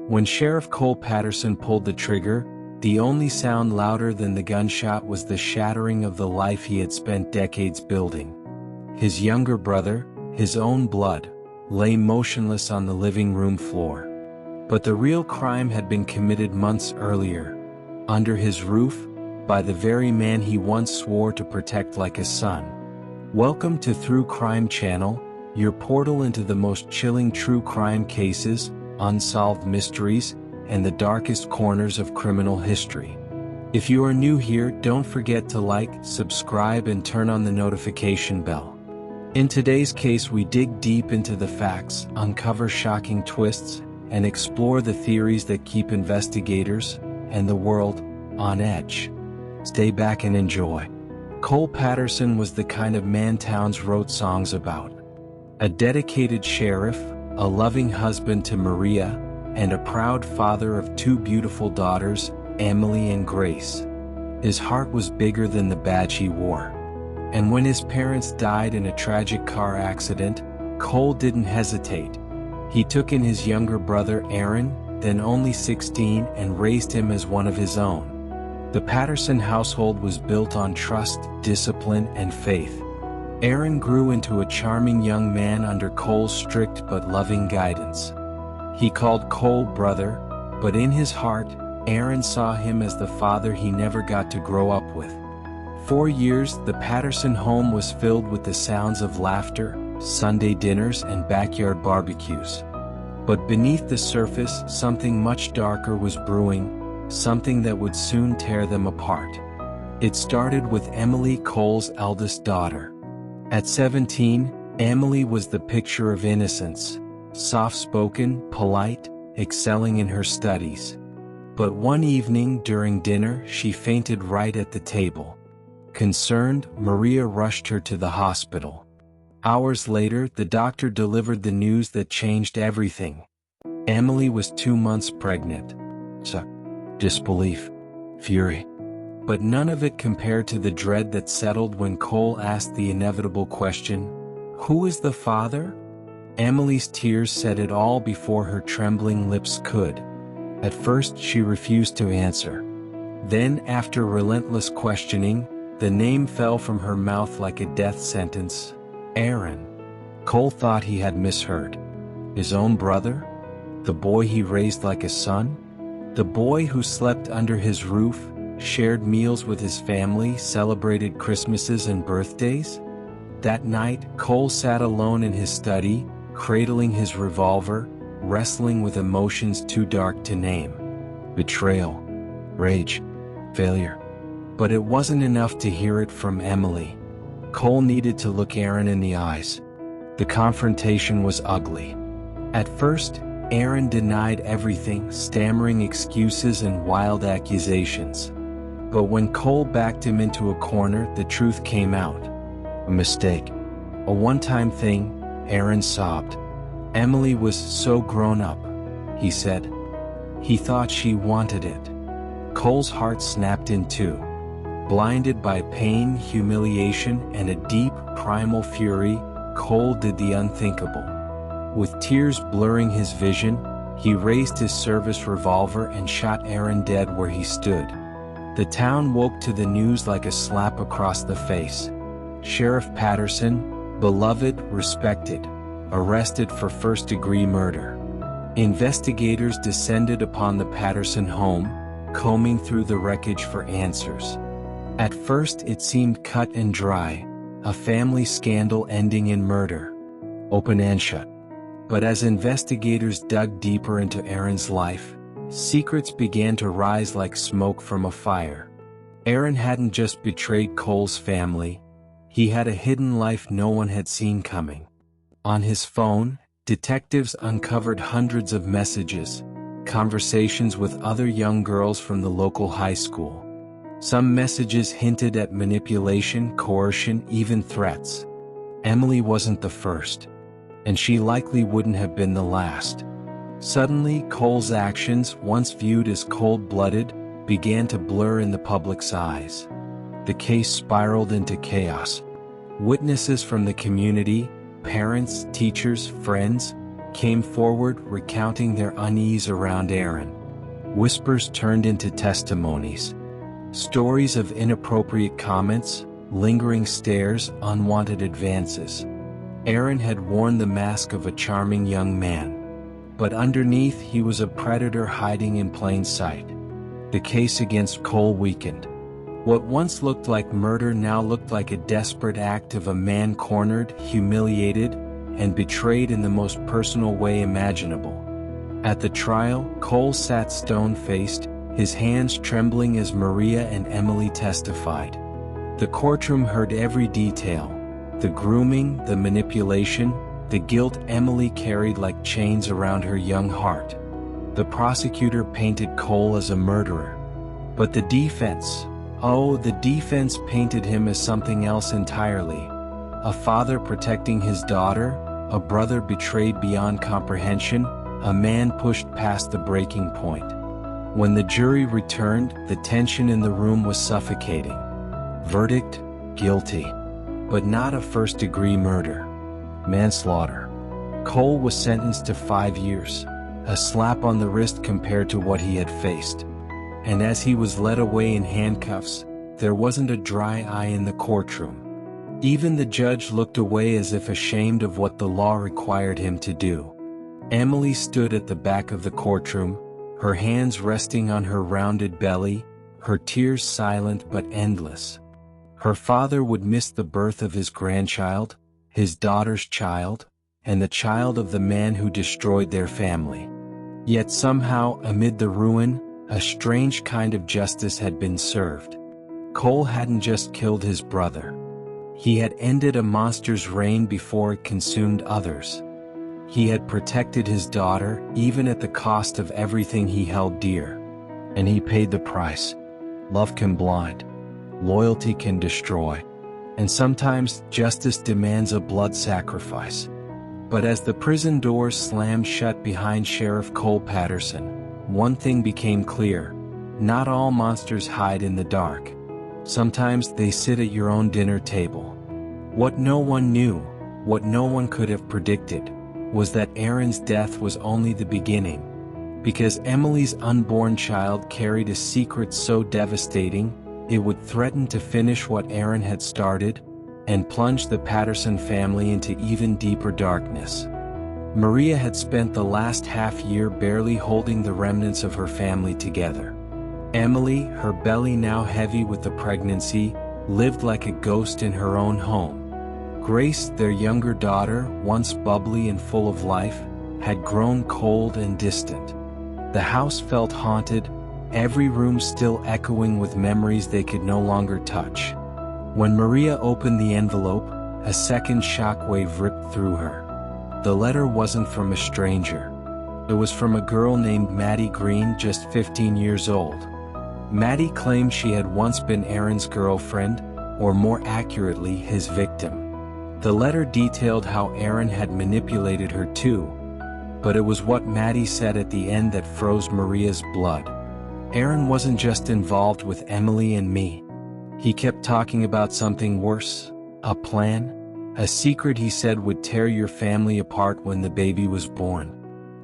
When Sheriff Cole Patterson pulled the trigger, the only sound louder than the gunshot was the shattering of the life he had spent decades building. His younger brother, his own blood, lay motionless on the living room floor. But the real crime had been committed months earlier, under his roof, by the very man he once swore to protect like a son. Welcome to True Crime Channel, your portal into the most chilling true crime cases, unsolved mysteries, and the darkest corners of criminal history. If you are new here, don't forget to like, subscribe, and turn on the notification bell. In today's case, we dig deep into the facts, uncover shocking twists, and explore the theories that keep investigators and the world on edge. Stay back and enjoy. Cole Patterson was the kind of man towns wrote songs about. A dedicated sheriff, a loving husband to Maria, and a proud father of two beautiful daughters, Emily and Grace. His heart was bigger than the badge he wore. And when his parents died in a tragic car accident, Cole didn't hesitate. He took in his younger brother Aaron, then only 16, and raised him as one of his own. The Patterson household was built on trust, discipline, and faith. Aaron grew into a charming young man under Cole's strict but loving guidance. He called Cole brother, but in his heart, Aaron saw him as the father he never got to grow up with. For years, the Patterson home was filled with the sounds of laughter, Sunday dinners, and backyard barbecues. But beneath the surface, something much darker was brewing, something that would soon tear them apart. It started with Emily, Cole's eldest daughter. At 17, Emily was the picture of innocence, soft-spoken, polite, excelling in her studies. But one evening during dinner, she fainted right at the table. Concerned, Maria rushed her to the hospital. Hours later, the doctor delivered the news that changed everything. Emily was 2 months pregnant. Shock, disbelief, fury. But none of it compared to the dread that settled when Cole asked the inevitable question, "Who is the father?" Emily's tears said it all before her trembling lips could. At first, she refused to answer. Then, after relentless questioning, the name fell from her mouth like a death sentence. Aaron. Cole thought he had misheard. His own brother? The boy he raised like a son? The boy who slept under his roof, shared meals with his family, celebrated Christmases and birthdays? That night, Cole sat alone in his study, cradling his revolver, wrestling with emotions too dark to name. Betrayal, rage, failure. But it wasn't enough to hear it from Emily. Cole needed to look Aaron in the eyes. The confrontation was ugly. At first, Aaron denied everything, stammering excuses and wild accusations. But when Cole backed him into a corner, the truth came out. A mistake. A one-time thing, Aaron sobbed. Emily was so grown up, he said. He thought she wanted it. Cole's heart snapped in two. Blinded by pain, humiliation, and a deep, primal fury, Cole did the unthinkable. With tears blurring his vision, he raised his service revolver and shot Aaron dead where he stood. The town woke to the news like a slap across the face. Sheriff Patterson, beloved, respected, arrested for first-degree murder. Investigators descended upon the Patterson home, combing through the wreckage for answers. At first it seemed cut and dry, a family scandal ending in murder. Open and shut. But as investigators dug deeper into Aaron's life, secrets began to rise like smoke from a fire. Aaron hadn't just betrayed Cole's family, he had a hidden life no one had seen coming. On his phone, detectives uncovered hundreds of messages, conversations with other young girls from the local high school. Some messages hinted at manipulation, coercion, even threats. Emily wasn't the first, and she likely wouldn't have been the last. Suddenly, Cole's actions, once viewed as cold-blooded, began to blur in the public's eyes. The case spiraled into chaos. Witnesses from the community, parents, teachers, friends, came forward recounting their unease around Aaron. Whispers turned into testimonies. Stories of inappropriate comments, lingering stares, unwanted advances. Aaron had worn the mask of a charming young man. But underneath he was a predator hiding in plain sight. The case against Cole weakened. What once looked like murder now looked like a desperate act of a man cornered, humiliated, and betrayed in the most personal way imaginable. At the trial, Cole sat stone-faced, his hands trembling as Maria and Emily testified. The courtroom heard every detail: the grooming, the manipulation, the guilt Emily carried like chains around her young heart. The prosecutor painted Cole as a murderer. But the defense painted him as something else entirely. A father protecting his daughter, a brother betrayed beyond comprehension, a man pushed past the breaking point. When the jury returned, the tension in the room was suffocating. Verdict: guilty. But not of first-degree murder. Manslaughter. Cole was sentenced to 5 years, a slap on the wrist compared to what he had faced. And as he was led away in handcuffs, there wasn't a dry eye in the courtroom. Even the judge looked away as if ashamed of what the law required him to do. Emily stood at the back of the courtroom, her hands resting on her rounded belly, her tears silent but endless. Her father would miss the birth of his grandchild, his daughter's child, and the child of the man who destroyed their family. Yet somehow, amid the ruin, a strange kind of justice had been served. Cole hadn't just killed his brother. He had ended a monster's reign before it consumed others. He had protected his daughter, even at the cost of everything he held dear. And he paid the price. Love can blind. Loyalty can destroy. And sometimes justice demands a blood sacrifice. But as the prison doors slammed shut behind Sheriff Cole Patterson, one thing became clear: not all monsters hide in the dark. Sometimes they sit at your own dinner table. What no one knew, what no one could have predicted, was that Aaron's death was only the beginning. Because Emily's unborn child carried a secret so devastating, it would threaten to finish what Aaron had started, and plunge the Patterson family into even deeper darkness. Maria had spent the last half-year barely holding the remnants of her family together. Emily, her belly now heavy with the pregnancy, lived like a ghost in her own home. Grace, their younger daughter, once bubbly and full of life, had grown cold and distant. The house felt haunted, every room still echoing with memories they could no longer touch. When Maria opened the envelope, a second shockwave ripped through her. The letter wasn't from a stranger. It was from a girl named Maddie Green, just 15 years old. Maddie claimed she had once been Aaron's girlfriend, or more accurately, his victim. The letter detailed how Aaron had manipulated her too, but it was what Maddie said at the end that froze Maria's blood. Aaron wasn't just involved with Emily and me. He kept talking about something worse, a plan, a secret he said would tear your family apart when the baby was born.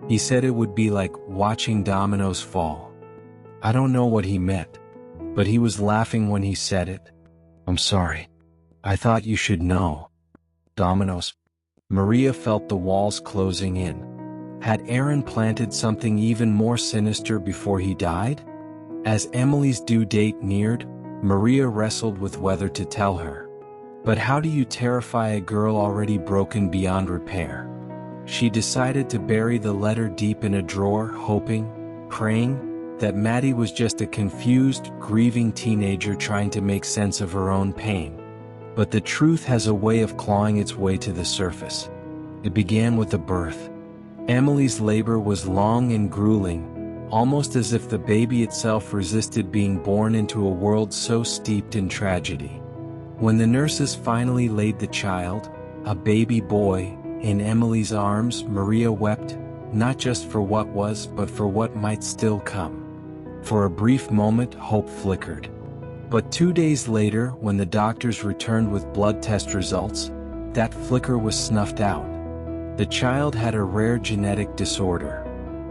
He said it would be like watching dominoes fall. I don't know what he meant, but he was laughing when he said it. I'm sorry. I thought you should know. Dominoes. Maria felt the walls closing in. Had Aaron planted something even more sinister before he died? As Emily's due date neared, Maria wrestled with whether to tell her. But how do you terrify a girl already broken beyond repair? She decided to bury the letter deep in a drawer, hoping, praying, that Maddie was just a confused, grieving teenager trying to make sense of her own pain. But the truth has a way of clawing its way to the surface. It began with the birth. Emily's labor was long and grueling, almost as if the baby itself resisted being born into a world so steeped in tragedy. When the nurses finally laid the child, a baby boy, in Emily's arms, Maria wept, not just for what was, but for what might still come. For a brief moment, hope flickered. But 2 days later, when the doctors returned with blood test results, that flicker was snuffed out. The child had a rare genetic disorder,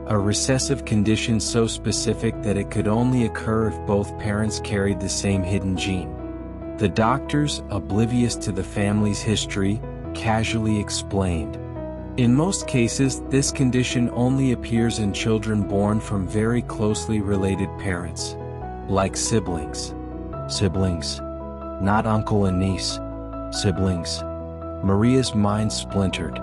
a recessive condition so specific that it could only occur if both parents carried the same hidden gene. The doctors, oblivious to the family's history, casually explained. In most cases, this condition only appears in children born from very closely related parents, like siblings. Siblings. Not uncle and niece. Siblings. Maria's mind splintered.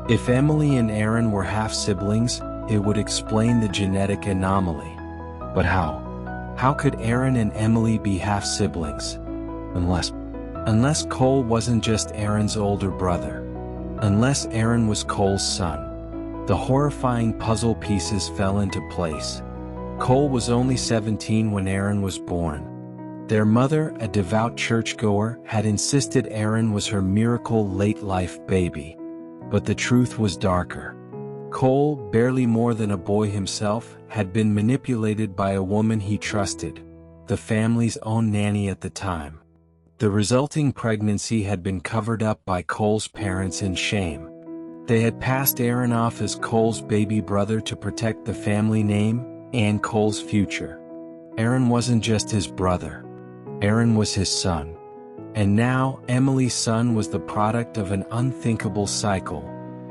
If Emily and Aaron were half-siblings, it would explain the genetic anomaly. But how? How could Aaron and Emily be half-siblings? Unless Cole wasn't just Aaron's older brother. Unless Aaron was Cole's son. The horrifying puzzle pieces fell into place. Cole was only 17 when Aaron was born. Their mother, a devout churchgoer, had insisted Aaron was her miracle late-life baby. But the truth was darker. Cole, barely more than a boy himself, had been manipulated by a woman he trusted, the family's own nanny at the time. The resulting pregnancy had been covered up by Cole's parents in shame. They had passed Aaron off as Cole's baby brother to protect the family name and Cole's future. Aaron wasn't just his brother. Aaron was his son. And now, Emily's son was the product of an unthinkable cycle,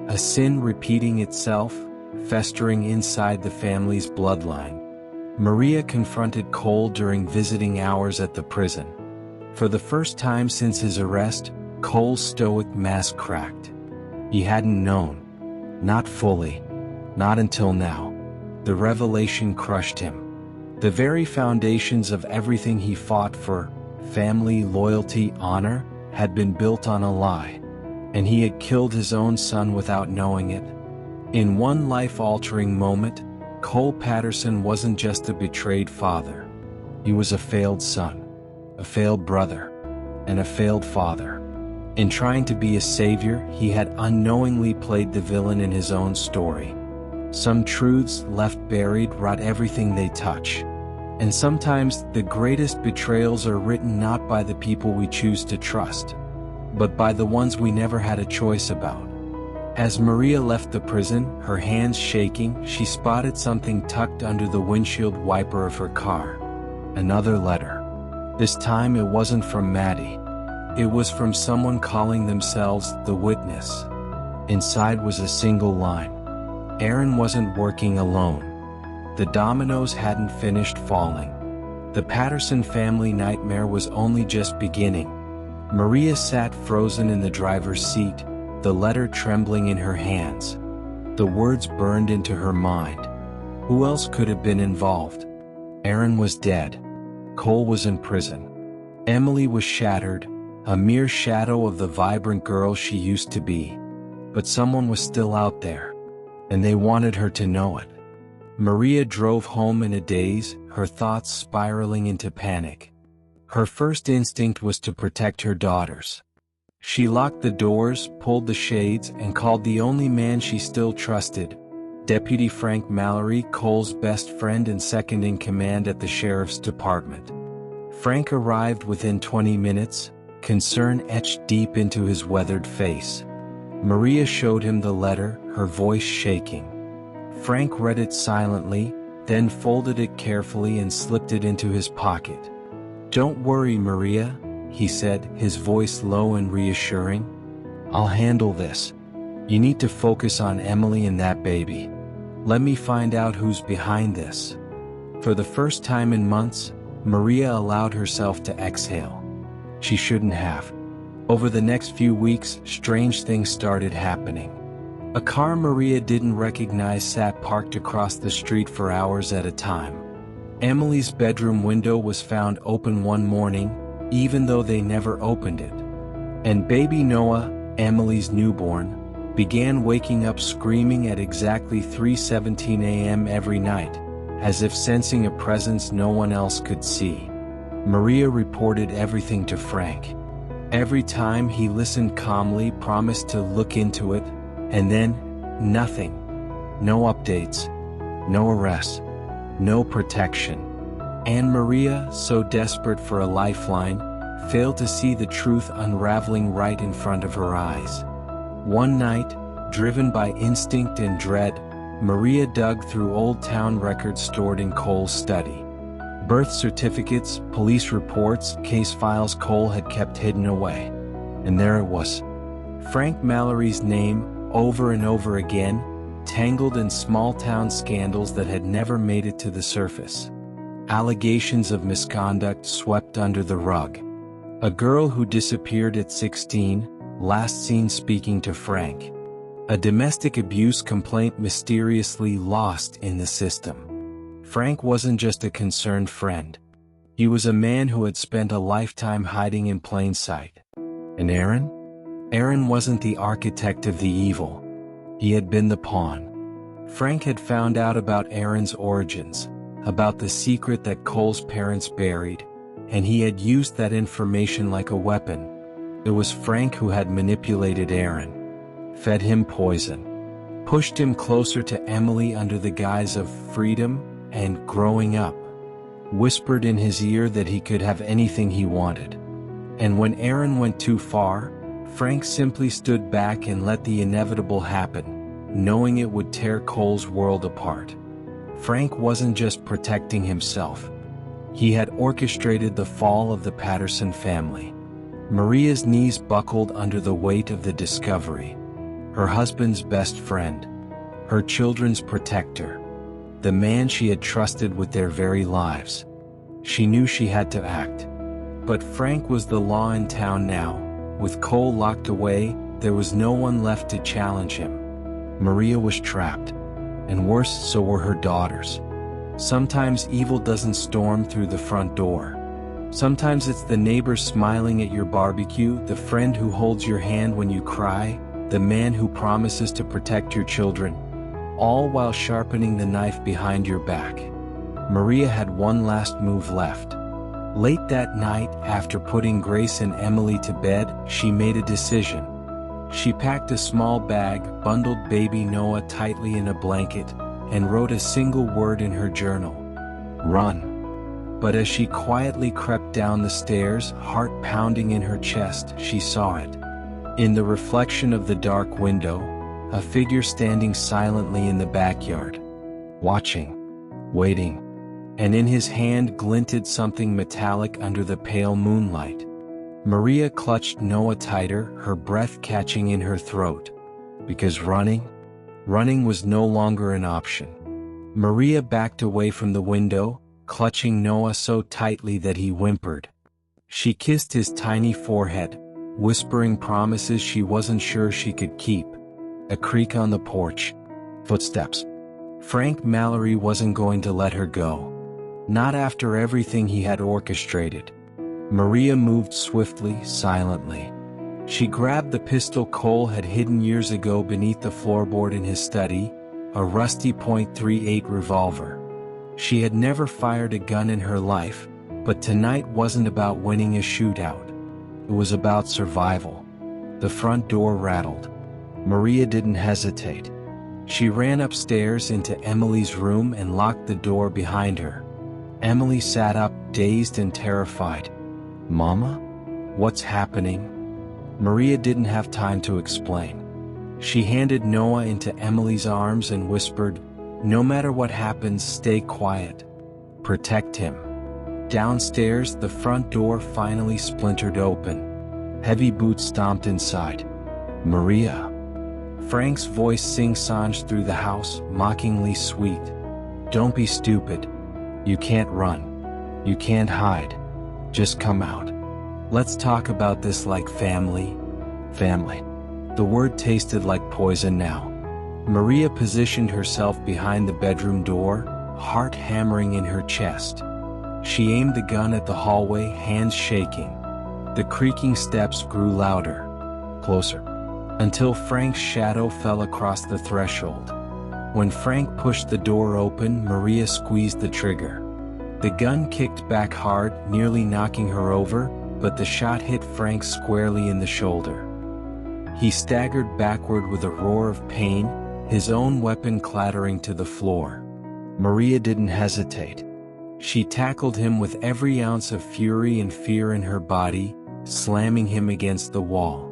a sin repeating itself, festering inside the family's bloodline. Maria confronted Cole during visiting hours at the prison. For the first time since his arrest, Cole's stoic mask cracked. He hadn't known. Not fully. Not until now. The revelation crushed him. The very foundations of everything he fought for, family, loyalty, honor, had been built on a lie. And he had killed his own son without knowing it. In one life-altering moment, Cole Patterson wasn't just a betrayed father. He was a failed son, a failed brother, and a failed father. In trying to be a savior, he had unknowingly played the villain in his own story. Some truths left buried rot everything they touch. And sometimes the greatest betrayals are written not by the people we choose to trust, but by the ones we never had a choice about. As Maria left the prison, her hands shaking, she spotted something tucked under the windshield wiper of her car. Another letter. This time it wasn't from Maddie. It was from someone calling themselves the Witness. Inside was a single line. Aaron wasn't working alone. The dominoes hadn't finished falling. The Patterson family nightmare was only just beginning. Maria sat frozen in the driver's seat, the letter trembling in her hands. The words burned into her mind. Who else could have been involved? Aaron was dead. Cole was in prison. Emily was shattered, a mere shadow of the vibrant girl she used to be. But someone was still out there, and they wanted her to know it. Maria drove home in a daze, her thoughts spiraling into panic. Her first instinct was to protect her daughters. She locked the doors, pulled the shades, and called the only man she still trusted, Deputy Frank Mallory, Cole's best friend and second in command at the sheriff's department. Frank arrived within 20 minutes, concern etched deep into his weathered face. Maria showed him the letter, her voice shaking. Frank read it silently, then folded it carefully and slipped it into his pocket. "Don't worry, Maria," he said, his voice low and reassuring. "I'll handle this. You need to focus on Emily and that baby. Let me find out who's behind this." For the first time in months, Maria allowed herself to exhale. She shouldn't have. Over the next few weeks, strange things started happening. A car Maria didn't recognize sat parked across the street for hours at a time. Emily's bedroom window was found open one morning, even though they never opened it. And baby Noah, Emily's newborn, began waking up screaming at exactly 3:17 a.m. every night, as if sensing a presence no one else could see. Maria reported everything to Frank. Every time he listened calmly, promised to look into it, and then, nothing. No updates, no arrests, no protection. And Maria, so desperate for a lifeline, failed to see the truth unraveling right in front of her eyes. One night, Driven by instinct and dread, Maria dug through old town records stored in Cole's study. Birth certificates, police reports, case files Cole had kept hidden away. And there it was. Frank Mallory's name, over and over again, tangled in small-town scandals that had never made it to the surface. Allegations of misconduct swept under the rug. A girl who disappeared at 16, last seen speaking to Frank. A domestic abuse complaint mysteriously lost in the system. Frank wasn't just a concerned friend. He was a man who had spent a lifetime hiding in plain sight. And Aaron? Aaron wasn't the architect of the evil. He had been the pawn. Frank had found out about Aaron's origins, about the secret that Cole's parents buried, and he had used that information like a weapon. It was Frank who had manipulated Aaron, fed him poison, pushed him closer to Emily under the guise of freedom and growing up, whispered in his ear that he could have anything he wanted. And when Aaron went too far, Frank simply stood back and let the inevitable happen, knowing it would tear Cole's world apart. Frank wasn't just protecting himself. He had orchestrated the fall of the Patterson family. Maria's knees buckled under the weight of the discovery. Her husband's best friend, her children's protector, the man she had trusted with their very lives. She knew she had to act. But Frank was the law in town now. With Cole locked away, there was no one left to challenge him. Maria was trapped. And worse, so were her daughters. Sometimes evil doesn't storm through the front door. Sometimes it's the neighbor smiling at your barbecue, the friend who holds your hand when you cry, the man who promises to protect your children, all while sharpening the knife behind your back. Maria had one last move left. Late that night, after putting Grace and Emily to bed, she made a decision. She packed a small bag, bundled baby Noah tightly in a blanket, and wrote a single word in her journal: run. But as she quietly crept down the stairs, heart pounding in her chest, she saw it. In the reflection of the dark window, a figure standing silently in the backyard, watching, waiting, and in his hand glinted something metallic under the pale moonlight. Maria clutched Noah tighter, her breath catching in her throat. Because running was no longer an option. Maria backed away from the window, clutching Noah so tightly that he whimpered. She kissed his tiny forehead, whispering promises she wasn't sure she could keep. A creak on the porch. Footsteps. Frank Mallory wasn't going to let her go. Not after everything he had orchestrated. Maria moved swiftly, silently. She grabbed the pistol Cole had hidden years ago beneath the floorboard in his study, a rusty .38 revolver. She had never fired a gun in her life, but tonight wasn't about winning a shootout. It was about survival. The front door rattled. Maria didn't hesitate. She ran upstairs into Emily's room and locked the door behind her. Emily sat up, dazed and terrified. "Mama? What's happening?" Maria didn't have time to explain. She handed Noah into Emily's arms and whispered, "No matter what happens, stay quiet. Protect him." Downstairs, the front door finally splintered open. Heavy boots stomped inside. "Maria." Frank's voice sing-songed through the house, mockingly sweet. "Don't be stupid. You can't run. You can't hide. Just come out. Let's talk about this like family." Family. The word tasted like poison now. Maria positioned herself behind the bedroom door, heart hammering in her chest. She aimed the gun at the hallway, hands shaking. The creaking steps grew louder, closer, until Frank's shadow fell across the threshold. When Frank pushed the door open, Maria squeezed the trigger. The gun kicked back hard, nearly knocking her over, but the shot hit Frank squarely in the shoulder. He staggered backward with a roar of pain, his own weapon clattering to the floor. Maria didn't hesitate. She tackled him with every ounce of fury and fear in her body, slamming him against the wall.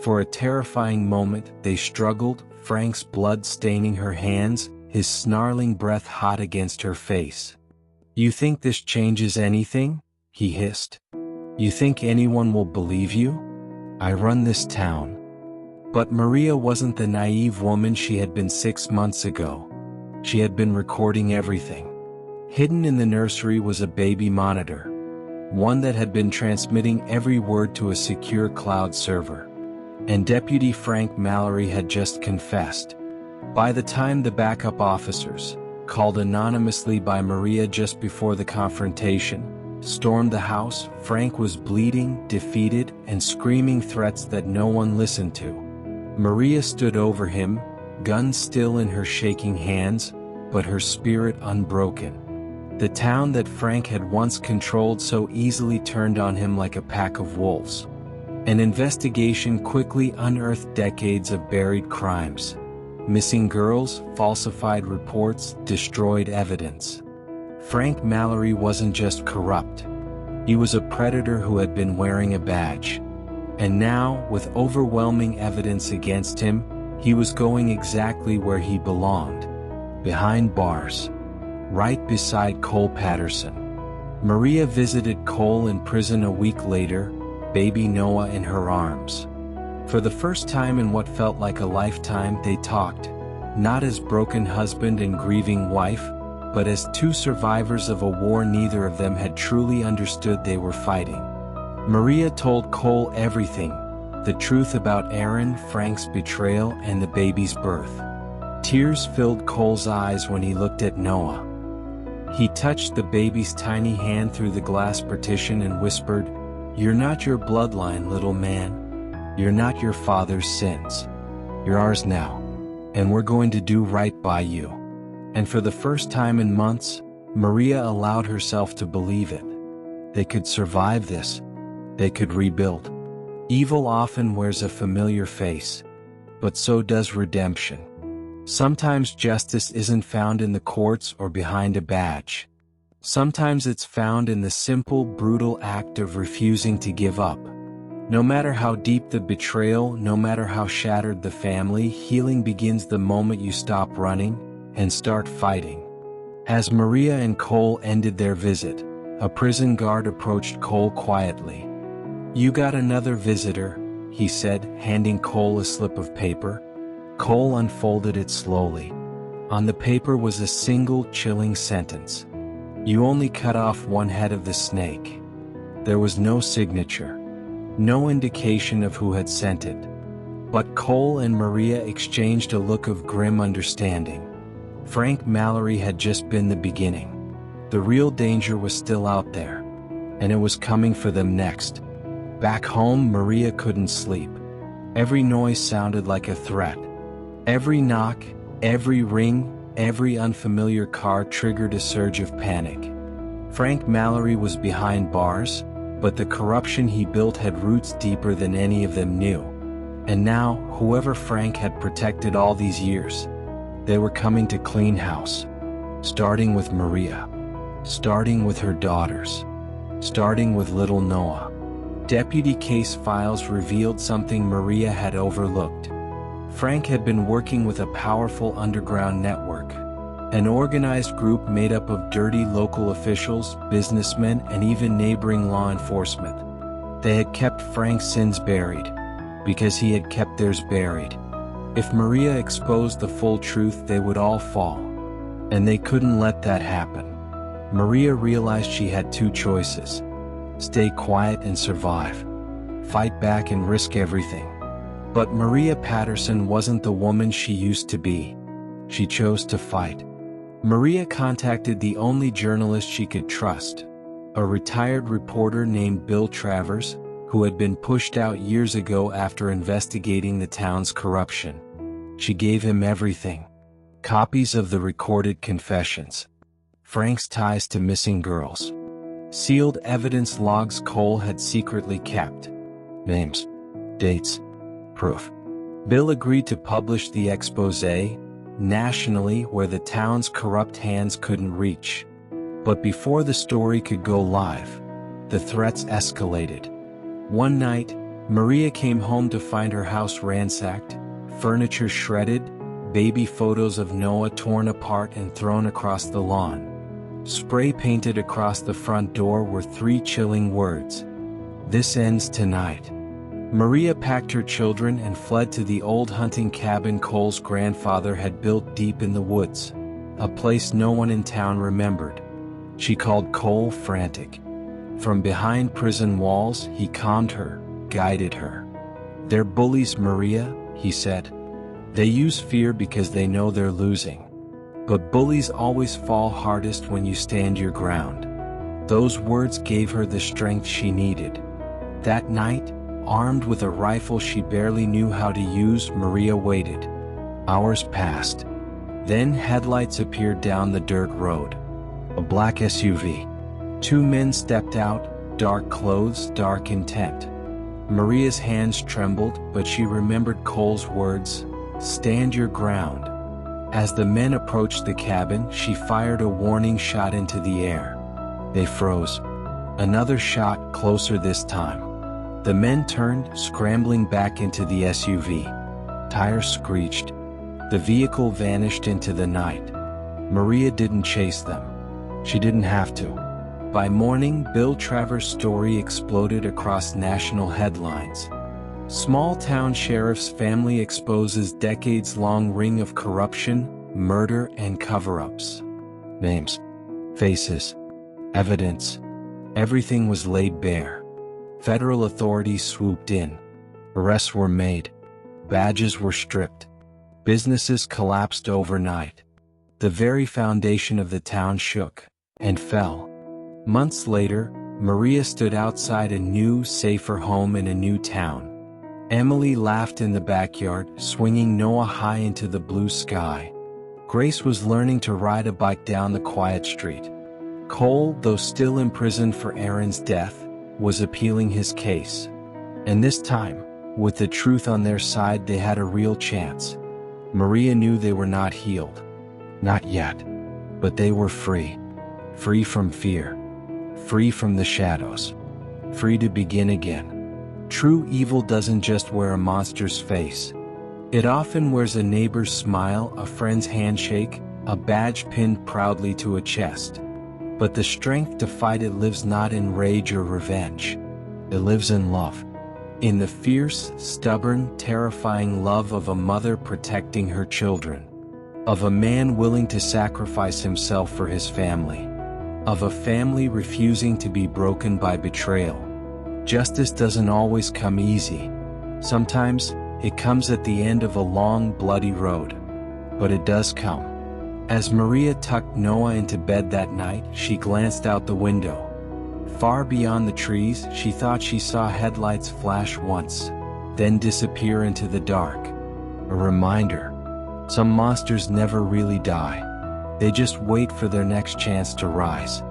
For a terrifying moment, they struggled, Frank's blood staining her hands, his snarling breath hot against her face. "You think this changes anything?" he hissed. "You think anyone will believe you? I run this town." But Maria wasn't the naive woman she had been 6 months ago. She had been recording everything. Hidden in the nursery was a baby monitor, one that had been transmitting every word to a secure cloud server. And Deputy Frank Mallory had just confessed. By the time the backup officers, called anonymously by Maria just before the confrontation, stormed the house, Frank was bleeding, defeated, and screaming threats that no one listened to. Maria stood over him, gun still in her shaking hands, but her spirit unbroken. The town that Frank had once controlled so easily turned on him like a pack of wolves. An investigation quickly unearthed decades of buried crimes. Missing girls, falsified reports, destroyed evidence. Frank Mallory wasn't just corrupt. He was a predator who had been wearing a badge. And now, with overwhelming evidence against him, he was going exactly where he belonged. Behind bars. Right beside Cole Patterson. Maria visited Cole in prison a week later, baby Noah in her arms. For the first time in what felt like a lifetime, they talked, not as broken husband and grieving wife, but as two survivors of a war neither of them had truly understood they were fighting. Maria told Cole everything, the truth about Aaron, Frank's betrayal, and the baby's birth. Tears filled Cole's eyes when he looked at Noah. He touched the baby's tiny hand through the glass partition and whispered, "You're not your bloodline, little man. You're not your father's sins. You're ours now. And we're going to do right by you." And for the first time in months, Maria allowed herself to believe it. They could survive this. They could rebuild. Evil often wears a familiar face, but so does redemption. Sometimes justice isn't found in the courts or behind a badge. Sometimes it's found in the simple, brutal act of refusing to give up. No matter how deep the betrayal, no matter how shattered the family, healing begins the moment you stop running and start fighting. As Maria and Cole ended their visit, a prison guard approached Cole quietly. "You got another visitor," he said, handing Cole a slip of paper. Cole unfolded it slowly. On the paper was a single chilling sentence. "You only cut off one head of the snake." There was no signature, no indication of who had sent it. But Cole and Maria exchanged a look of grim understanding. Frank Mallory had just been the beginning. The real danger was still out there, and it was coming for them next. Back home, Maria couldn't sleep. Every noise sounded like a threat. Every knock, every ring, every unfamiliar car triggered a surge of panic. Frank Mallory was behind bars, but the corruption he built had roots deeper than any of them knew. And now, whoever Frank had protected all these years, they were coming to clean house. Starting with Maria. Starting with her daughters. Starting with little Noah. Deputy case files revealed something Maria had overlooked. Frank had been working with a powerful underground network, an organized group made up of dirty local officials, businessmen, and even neighboring law enforcement. They had kept Frank's sins buried, because he had kept theirs buried. If Maria exposed the full truth, they would all fall. And they couldn't let that happen. Maria realized she had two choices. Stay quiet and survive. Fight back and risk everything. But Maria Patterson wasn't the woman she used to be. She chose to fight. Maria contacted the only journalist she could trust, a retired reporter named Bill Travers, who had been pushed out years ago after investigating the town's corruption. She gave him everything. Copies of the recorded confessions. Frank's ties to missing girls. Sealed evidence logs Cole had secretly kept. Names. Dates. Proof. Bill agreed to publish the exposé, nationally where the town's corrupt hands couldn't reach. But before the story could go live, the threats escalated. One night, Maria came home to find her house ransacked, furniture shredded, baby photos of Noah torn apart and thrown across the lawn. Spray painted across the front door were 3 chilling words: "This ends tonight." Maria packed her children and fled to the old hunting cabin Cole's grandfather had built deep in the woods, a place no one in town remembered. She called Cole frantic. From behind prison walls, he calmed her, guided her. "They're bullies, Maria," he said. "They use fear because they know they're losing. But bullies always fall hardest when you stand your ground." Those words gave her the strength she needed. That night, armed with a rifle she barely knew how to use, Maria waited. Hours passed. Then headlights appeared down the dirt road. A black SUV. 2 men stepped out, dark clothes, dark intent. Maria's hands trembled, but she remembered Cole's words, "Stand your ground." As the men approached the cabin, she fired a warning shot into the air. They froze. Another shot, closer this time. The men turned, scrambling back into the SUV. Tires screeched. The vehicle vanished into the night. Maria didn't chase them. She didn't have to. By morning, Bill Travers' story exploded across national headlines. Small-town sheriff's family exposes decades-long ring of corruption, murder, and cover-ups. Names, faces, evidence. Everything was laid bare. Federal authorities swooped in. Arrests were made. Badges were stripped. Businesses collapsed overnight. The very foundation of the town shook and fell. Months later, Maria stood outside a new, safer home in a new town. Emily laughed in the backyard, swinging Noah high into the blue sky. Grace was learning to ride a bike down the quiet street. Cole, though still imprisoned for Aaron's death, was appealing his case. And this time, with the truth on their side, they had a real chance. Maria knew they were not healed. Not yet. But they were free. Free from fear. Free from the shadows. Free to begin again. True evil doesn't just wear a monster's face. It often wears a neighbor's smile, a friend's handshake, a badge pinned proudly to a chest. But the strength to fight it lives not in rage or revenge. It lives in love. In the fierce, stubborn, terrifying love of a mother protecting her children. Of a man willing to sacrifice himself for his family. Of a family refusing to be broken by betrayal. Justice doesn't always come easy. Sometimes, it comes at the end of a long, bloody road. But it does come. As Maria tucked Noah into bed that night, she glanced out the window. Far beyond the trees, she thought she saw headlights flash once, then disappear into the dark. A reminder. Some monsters never really die. They just wait for their next chance to rise.